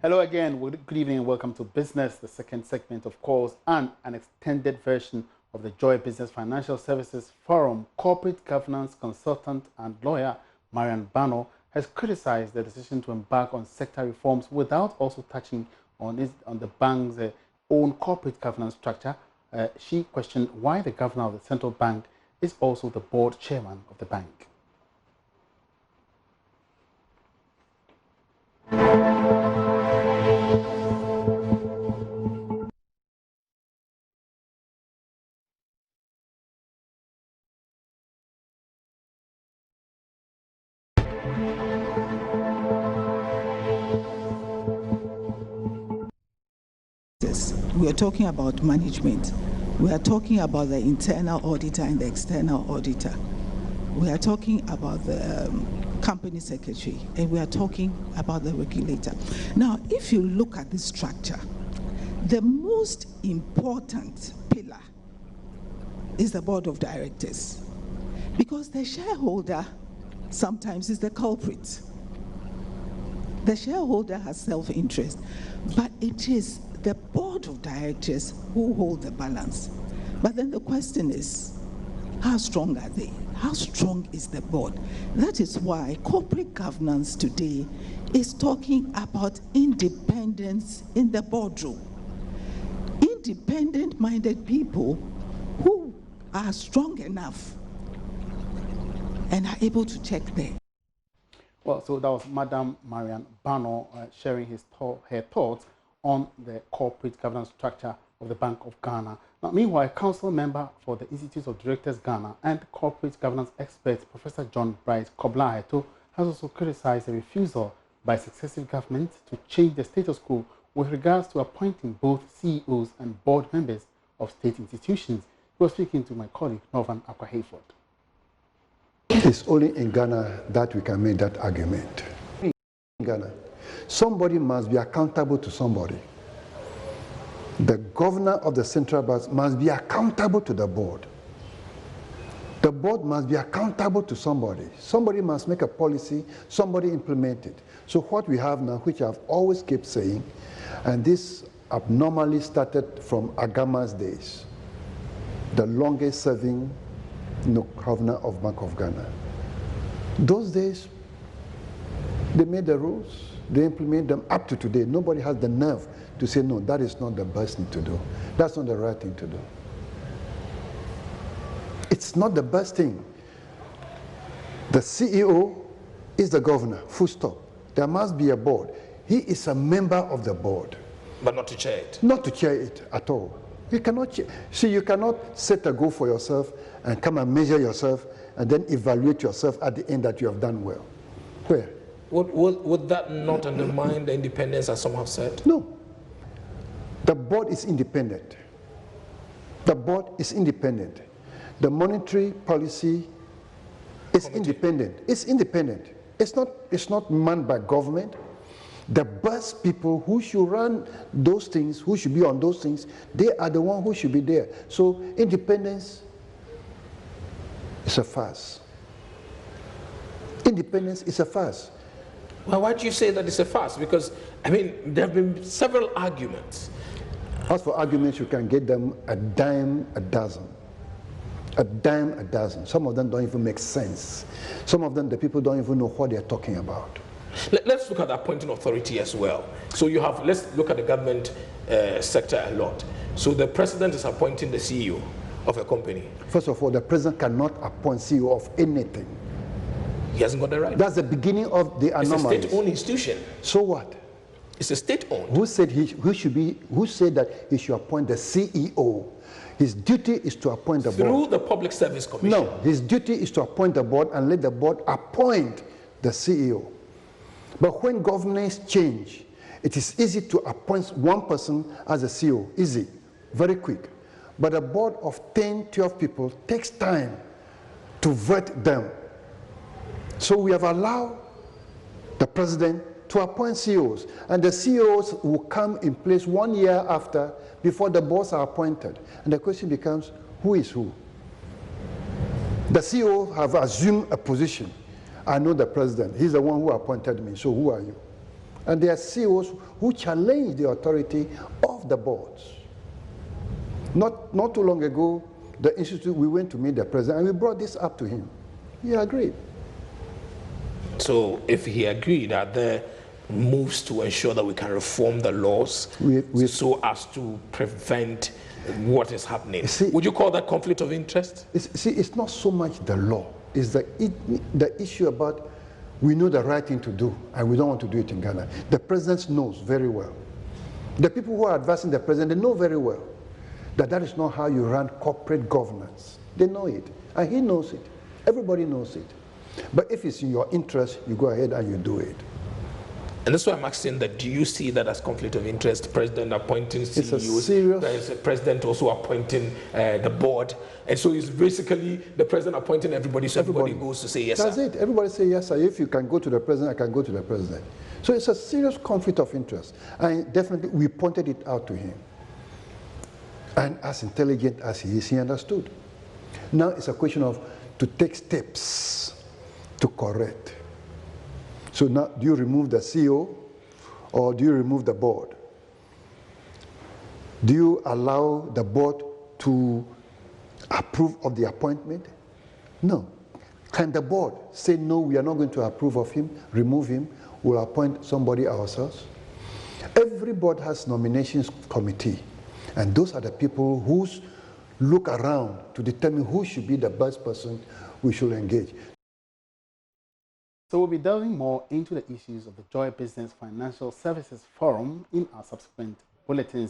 Hello again, good evening and welcome to Business, the second segment of course, and an extended version of the Joy Business Financial Services Forum. Corporate governance consultant and lawyer Marian Bano has criticized the decision to embark on sector reforms without also touching on the bank's own corporate governance structure. She questioned why the governor of the central bank is also the board chairman of the bank. We are talking about management. We are talking about the internal auditor and the external auditor. We are talking about the company secretary, and we are talking about the regulator. Now, if you look at this structure, the most important pillar is the board of directors, because the shareholder sometimes is the culprit. The shareholder has self-interest, but it is the board of directors who hold the balance. But then the question is, how strong are they? How strong is the board? That is why corporate governance today is talking about independence in the boardroom. Independent-minded people who are strong enough and are able to check there. Well, so that was Madam Marian Bano sharing her thoughts on the corporate governance structure of the Bank of Ghana. Now, meanwhile, council member for the Institute of Directors Ghana and corporate governance expert Professor John Bright Kobla-Aheto has also criticized the refusal by successive governments to change the status quo with regards to appointing both CEOs and board members of state institutions. He was speaking to my colleague Norvan Akwa-Hayford. It's only in Ghana that we can make that argument. In Ghana, somebody must be accountable to somebody. The governor of the central bank must be accountable to the board. The board must be accountable to somebody. Somebody must make a policy, somebody implement it. So what we have now, which I've always kept saying, and this abnormally started from Agama's days, the longest serving governor of Bank of Ghana. Those days, they made the rules, they implement them up to today. Nobody has the nerve to say, no, that is not the best thing to do. That's not the right thing to do. It's not the best thing. The CEO is the governor, full stop. There must be a board. He is a member of the board. But not to chair it? Not to chair it at all. You cannot, see, you cannot set a goal for yourself and come and measure yourself and then evaluate yourself at the end that you have done well. Where? Would that not undermine the independence, as some have said? No. The board is independent. The board is independent. The monetary policy is independent. It's independent. It's not manned by government. The best people who should run those things, who should be on those things, they are the ones who should be there. So independence is a farce. Independence is a farce. Well, why do you say that it's a farce? Because, I mean, there have been several arguments. As for arguments, you can get them a dime a dozen. A dime a dozen. Some of them don't even make sense. Some of them, the people don't even know what they're talking about. Let's look at the appointing authority as well. So you have, let's look at the government sector a lot. So the president is appointing the CEO of a company. First of all, the president cannot appoint CEO of anything. He hasn't got the right. That's the beginning of the anomaly. It's a state-owned institution. So what? It's a state-owned. Who said that he should appoint the CEO? His duty is to appoint the board. Through the Public Service Commission. No, his duty is to appoint the board and let the board appoint the CEO. But when governance change, it is easy to appoint one person as a CEO. Easy, very quick. But a board of 10, 12 people takes time to vet them. So we have allowed the president to appoint CEOs, and the CEOs will come in place 1 year after, before the boards are appointed. And the question becomes, who is who? The CEO have assumed a position. I know the president. He's the one who appointed me. So who are you? And there are CEOs who challenge the authority of the boards. Not too long ago, the institute, we went to meet the president and we brought this up to him. He agreed. So if he agreed, are there moves to ensure that we can reform the laws so as to prevent what is happening? Would you call that conflict of interest? It's not so much the law. It's the issue about we know the right thing to do and we don't want to do it in Ghana. The president knows very well. The people who are advising the president, they know very well that that is not how you run corporate governance. They know it, and he knows it. Everybody knows it. But if it's in your interest, you go ahead and you do it. And that's why I'm asking that, do you see that as conflict of interest? President appointing CEOs, it's a serious... there is a president also appointing the board. And so it's basically the president appointing everybody, so everybody goes to say yes, That's sir. it. Everybody say yes, sir. If you can go to the president, I can go to the president. So it's a serious conflict of interest. And definitely we pointed it out to him. And as intelligent as he is, he understood. Now it's a question of to take steps to correct. So now, do you remove the CEO or do you remove the board? Do you allow the board to approve of the appointment? No. Can the board say, no, we are not going to approve of him, remove him, we'll appoint somebody ourselves? Every board has nominations committee, and those are the people who look around to determine who should be the best person we should engage. So we'll be delving more into the issues of the Joy Business Financial Services Forum in our subsequent bulletins.